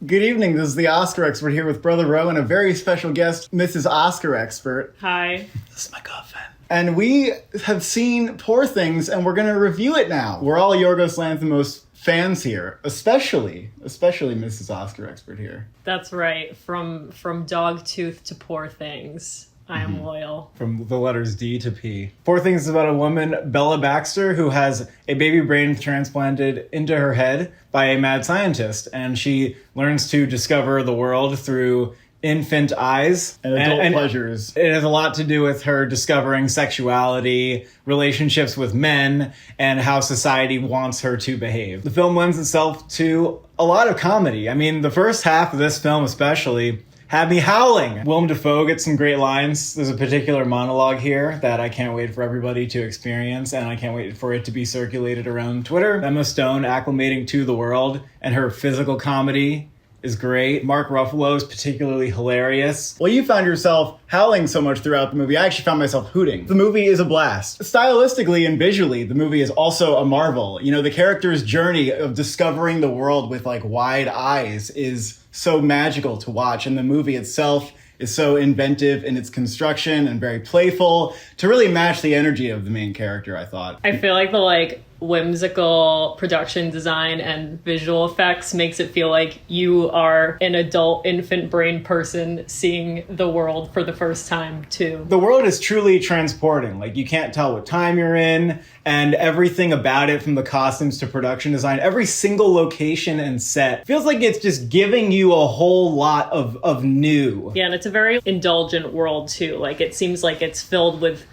Good evening. This is the Oscar Expert here with Brother Roe and a very special guest, Mrs. Oscar Expert. Hi. This is my coffin. And we have seen Poor Things, and we're going to review it now. We're all Yorgos Lanthimos fans here, especially Mrs. Oscar Expert here. That's right. From Dogtooth to Poor Things, I am loyal. From the letters D to P. Poor Things is about a woman, Bella Baxter, who has a baby brain transplanted into her head by a mad scientist, and she learns to discover the world through infant eyes and adult pleasures. It has a lot to do with her discovering sexuality, relationships with men, and how society wants her to behave. The film lends itself to a lot of comedy. I mean, the first half of this film especially had me howling. Willem Dafoe gets some great lines. There's a particular monologue here that I can't wait for everybody to experience, and I can't wait for it to be circulated around Twitter. Emma Stone acclimating to the world, and her physical comedy is great. Mark Ruffalo is particularly hilarious. Well, you found yourself howling so much throughout the movie. I actually found myself hooting. The movie is a blast. Stylistically and visually, the movie is also a marvel. You know, the character's journey of discovering the world with like wide eyes is so magical to watch, and the movie itself is so inventive in its construction and very playful to really match the energy of the main character, I thought. I feel like the whimsical production design and visual effects makes it feel like you are an adult infant brain person seeing the world for the first time too. The world is truly transporting. Like, you can't tell what time you're in, and everything about it, from the costumes to production design, every single location and set feels like it's just giving you a whole lot of new. Yeah, and it's a very indulgent world too. Like, it seems like it's filled with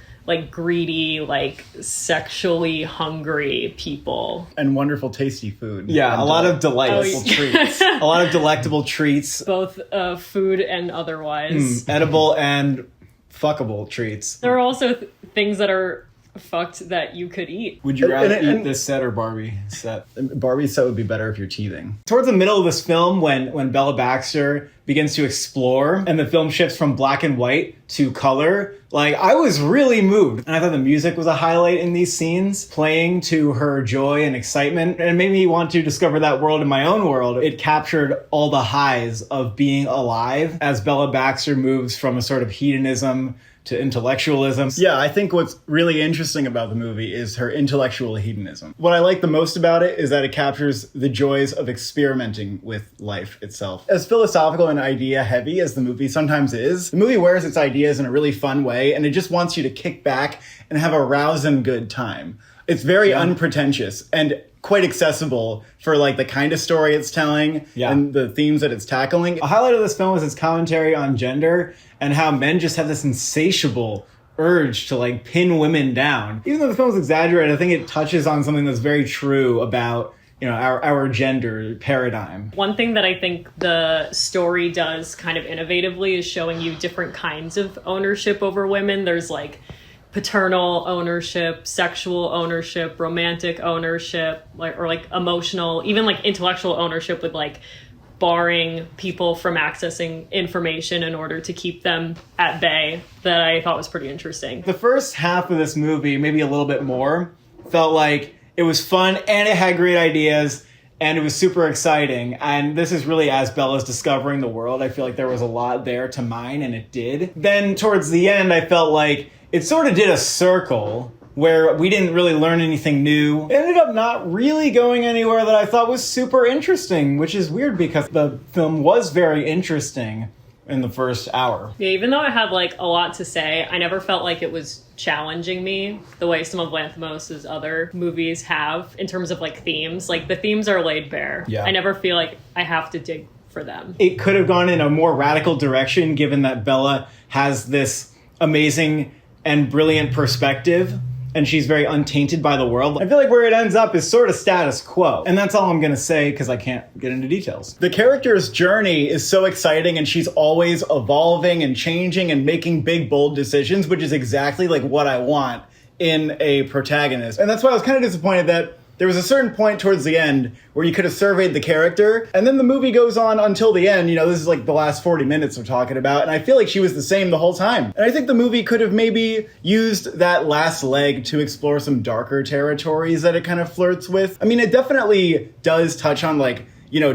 greedy, sexually hungry people. And wonderful, tasty food. Yeah, and a lot of delightful treats. A lot of delectable treats. Both food and otherwise. Edible and fuckable treats. There are also things that are fucked that you could eat. Would you rather eat this set or Barbie set? Barbie's set would be better if you're teething. Towards the middle of this film, when Bella Baxter begins to explore and the film shifts from black and white to color, I was really moved. And I thought the music was a highlight in these scenes, playing to her joy and excitement, and it made me want to discover that world in my own world. It captured all the highs of being alive as Bella Baxter moves from a sort of hedonism to intellectualism. Yeah, I think what's really interesting about the movie is her intellectual hedonism. What I like the most about it is that it captures the joys of experimenting with life itself. As philosophical and idea heavy as the movie sometimes is, the movie wears its ideas in a really fun way, and it just wants you to kick back and have a rousing good time. It's very unpretentious and quite accessible for the kind of story it's telling and the themes that it's tackling. A highlight of this film is its commentary on gender and how men just have this insatiable urge to pin women down. Even though the film is exaggerated, I think it touches on something that's very true about our gender paradigm. One thing that I think the story does kind of innovatively is showing you different kinds of ownership over women. There's paternal ownership, sexual ownership, romantic ownership, or emotional, even intellectual ownership with barring people from accessing information in order to keep them at bay, that I thought was pretty interesting. The first half of this movie, maybe a little bit more, felt like it was fun and it had great ideas and it was super exciting. And this is really as Bella's discovering the world. I feel like there was a lot there to mine, and it did. Then towards the end, I felt like it sort of did a circle where we didn't really learn anything new. It ended up not really going anywhere that I thought was super interesting, which is weird because the film was very interesting in the first hour. Yeah, even though it had a lot to say, I never felt like it was challenging me the way some of Lanthimos' other movies have in terms of themes. The themes are laid bare. Yeah. I never feel like I have to dig for them. It could have gone in a more radical direction, given that Bella has this amazing and brilliant perspective, and she's very untainted by the world. I feel like where it ends up is sort of status quo. And that's all I'm going to say because I can't get into details. The character's journey is so exciting, and she's always evolving and changing and making big, bold decisions, which is exactly what I want in a protagonist. And that's why I was kind of disappointed that there was a certain point towards the end where you could have surveyed the character, and then the movie goes on until the end. This is the last 40 minutes we're talking about, and I feel like she was the same the whole time. And I think the movie could have maybe used that last leg to explore some darker territories that it kind of flirts with. I mean, it definitely does touch on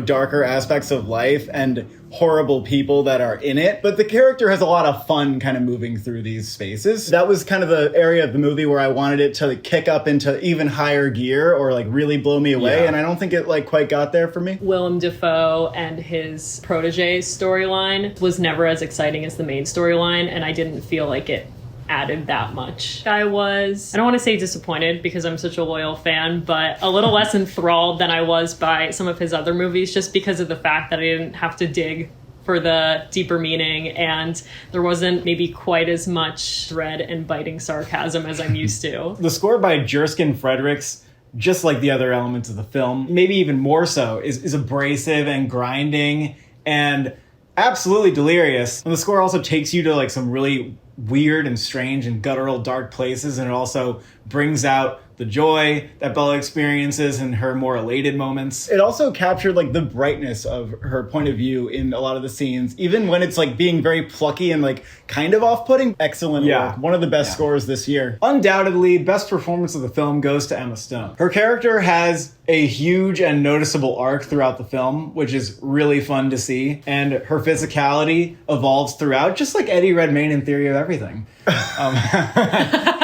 darker aspects of life and horrible people that are in it. But the character has a lot of fun kind of moving through these spaces. That was kind of the area of the movie where I wanted it to kick up into even higher gear or really blow me away. Yeah. And I don't think it quite got there for me. Willem Dafoe and his protege storyline was never as exciting as the main storyline, and I didn't feel like it added that much. I don't want to say disappointed because I'm such a loyal fan, but a little less enthralled than I was by some of his other movies, just because of the fact that I didn't have to dig for the deeper meaning, and there wasn't maybe quite as much dread and biting sarcasm as I'm used to. The score by Jerskin Fredericks, just like the other elements of the film, maybe even more so, is abrasive and grinding and absolutely delirious. And the score also takes you to some really weird and strange and guttural dark places, and it also brings out the joy that Bella experiences in her more elated moments. It also captured the brightness of her point of view in a lot of the scenes, even when it's being very plucky and kind of off-putting. Excellent work. One of the best scores this year. Undoubtedly, best performance of the film goes to Emma Stone. Her character has a huge and noticeable arc throughout the film, which is really fun to see, and her physicality evolves throughout, just like Eddie Redmayne in Theory of Everything.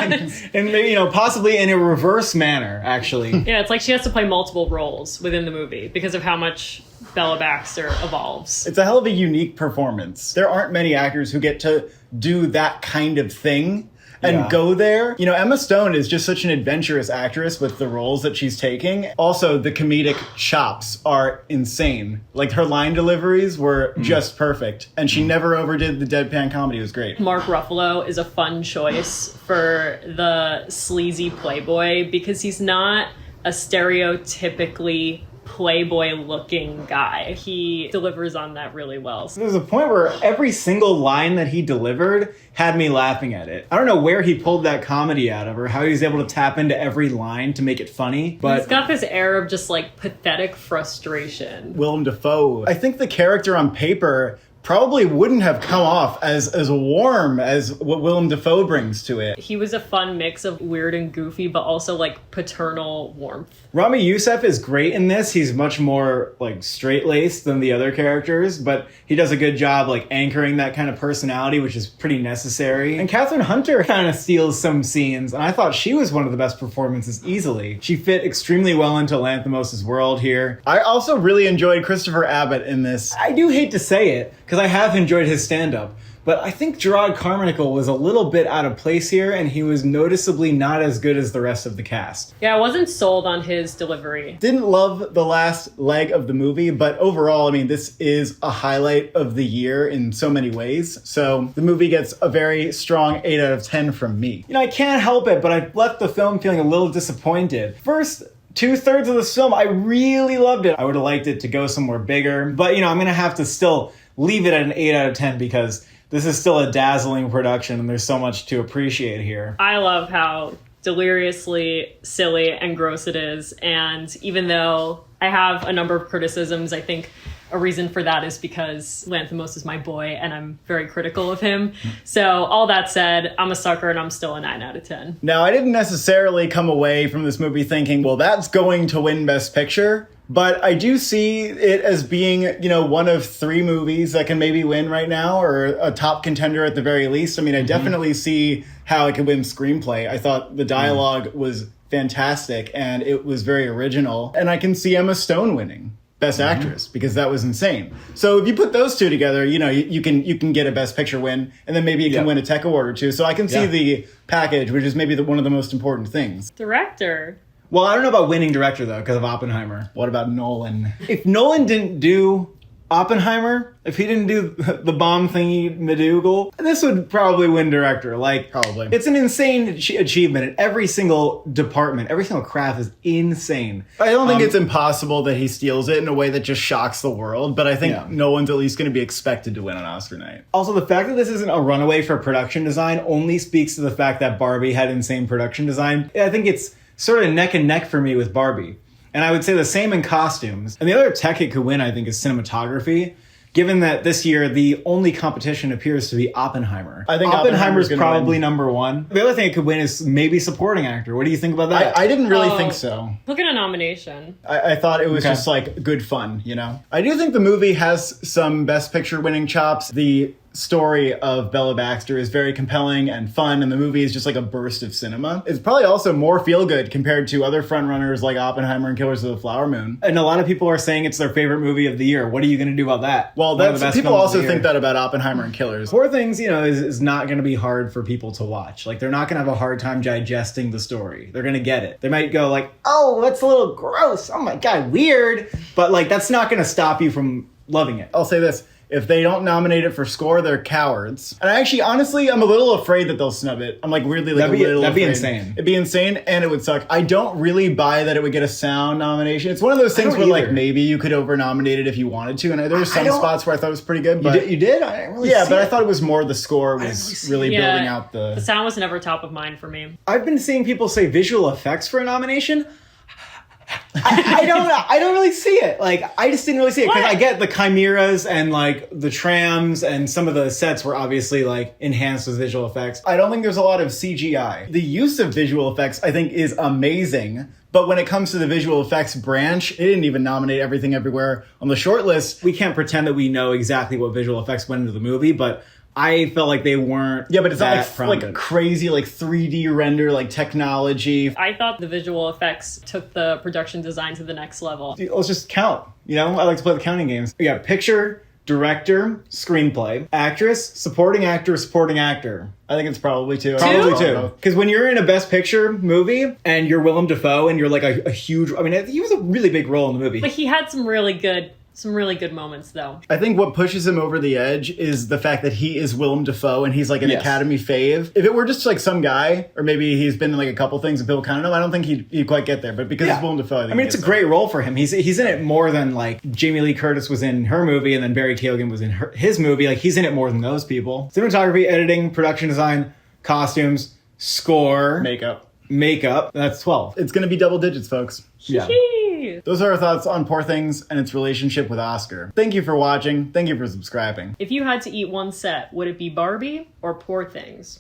And maybe, possibly in a reverse manner, actually. Yeah, it's like she has to play multiple roles within the movie because of how much Bella Baxter evolves. It's a hell of a unique performance. There aren't many actors who get to do that kind of thing and go there. Emma Stone is just such an adventurous actress with the roles that she's taking. Also, the comedic chops are insane. Her line deliveries were just perfect. And she never overdid the deadpan comedy. It was great. Mark Ruffalo is a fun choice for the sleazy playboy because he's not a stereotypically playboy-looking guy. He delivers on that really well. There's a point where every single line that he delivered had me laughing at it. I don't know where he pulled that comedy out of or how he was able to tap into every line to make it funny, but he's got this air of just pathetic frustration. Willem Dafoe. I think the character on paper probably wouldn't have come off as warm as what Willem Dafoe brings to it. He was a fun mix of weird and goofy, but also paternal warmth. Rami Youssef is great in this. He's much more straight-laced than the other characters, but he does a good job anchoring that kind of personality, which is pretty necessary. And Catherine Hunter kind of steals some scenes, and I thought she was one of the best performances easily. She fit extremely well into Lanthimos' world here. I also really enjoyed Christopher Abbott in this. I do hate to say it, because I have enjoyed his stand-up, but I think Gerard Carmichael was a little bit out of place here, and he was noticeably not as good as the rest of the cast. Yeah, I wasn't sold on his delivery. Didn't love the last leg of the movie, but overall, this is a highlight of the year in so many ways. So the movie gets a very strong 8 out of 10 from me. I can't help it, but I left the film feeling a little disappointed. First, 2/3 of this film, I really loved it. I would have liked it to go somewhere bigger, but I'm going to have to still leave it at an 8 out of 10 because this is still a dazzling production and there's so much to appreciate here. I love how deliriously silly and gross it is, and even though I have a number of criticisms, I think a reason for that is because Lanthimos is my boy and I'm very critical of him. So all that said, I'm a sucker and I'm still a 9 out of 10. Now, I didn't necessarily come away from this movie thinking, well, that's going to win Best Picture. But I do see it as being, one of 3 movies that can maybe win right now, or a top contender at the very least. I definitely see how it could win screenplay. I thought the dialogue was fantastic and it was very original. And I can see Emma Stone winning Best Actress because that was insane. So if you put those two together, you can get a Best Picture win, and then maybe you can win a Tech Award or two. So I can see the package, which is maybe one of the most important things. Director. Well, I don't know about winning director, though, because of Oppenheimer. What about Nolan? If Nolan didn't do Oppenheimer, if he didn't do the bomb thingy McDougal, this would probably win director. Probably. It's an insane achievement in every single department. Every single craft is insane. I don't think it's impossible that he steals it in a way that just shocks the world, but I think Nolan's at least going to be expected to win on Oscar night. Also, the fact that this isn't a runaway for production design only speaks to the fact that Barbie had insane production design. I think it's sort of neck and neck for me with Barbie. And I would say the same in costumes. And the other tech it could win, I think, is cinematography. given that this year the only competition appears to be Oppenheimer. I think Oppenheimer's Oppenheimer's gonna probably win. number one. The other thing it could win is maybe supporting actor. What do you think about that? I didn't really Oh. think so. Look at a nomination. I thought it was Okay. just like good fun, you know? I do think the movie has some Best Picture winning chops. The story of Bella Baxter is very compelling and fun, and the movie is just like a burst of cinema. It's probably also more feel good compared to other frontrunners like Oppenheimer and Killers of the Flower Moon. And a lot of people are saying it's their favorite movie of the year. What are you going to do about that? Well, One of the that's best people films of also the think year. that about Oppenheimer and Killers. Poor Things, is not going to be hard for people to watch. Like, they're not going to have a hard time digesting the story. They're going to get it. They might go like, oh, that's a little gross. Oh my God, weird. But like, that's not going to stop you from loving it. I'll say this. If they don't nominate it for score, they're cowards. And I actually, honestly, I'm a little afraid that they'll snub it. I'm like weirdly like That'd be- a little that'd be afraid. insane. It'd be insane and it would suck. I don't really buy that it would get a sound nomination. It's one of those things don't where like either. maybe you could over nominate it if you wanted to. And there were some don't- spots where I thought it was pretty good. But You did? I didn't really yeah, see but I it. thought it was more the score didn't was really see really Yeah, building out The sound was never top of mind for me. I've been seeing people say visual effects for a nomination. I don't really see it. Like, I just didn't really see it because What? I get the chimeras and like the trams and some of the sets were obviously like enhanced with visual effects. I don't think there's a lot of CGI. The use of visual effects, I think, is amazing. But when it comes to the visual effects branch, it didn't even nominate Everything Everywhere on the short list. We can't pretend that we know exactly what visual effects went into the movie, but I felt like they weren't. Yeah, but it's not that like prominent. crazy like 3D render like technology. I thought the visual effects took the production design to the next level. Let's just count. I like to play the counting games. We got picture, director, screenplay, actress, supporting actor, supporting actor. I think it's probably two. Probably two. Because when you're in a Best Picture movie and you're Willem Dafoe and you're like a huge, I mean, he was a really big role in the movie. But he had some really good moments though. I think what pushes him over the edge is the fact that he is Willem Dafoe and he's like an Yes. Academy fave. If it were just like some guy, or maybe he's been in like a couple things and people kind of know, I don't think he'd quite get there. But because Yeah. it's Willem Dafoe, I think I mean, he it's a gets great role for him. He's in it more than like Jamie Lee Curtis was in her movie and then Barry Keoghan was in his movie. Like, he's in it more than those people. Cinematography, editing, production design, costumes, score, there. makeup. That's 12. It's going to be double digits, folks. Yeah. Yee. Those are our thoughts on Poor Things and its relationship with Oscar. Thank you for watching. Thank you for subscribing. If you had to eat one set, would it be Barbie or Poor Things?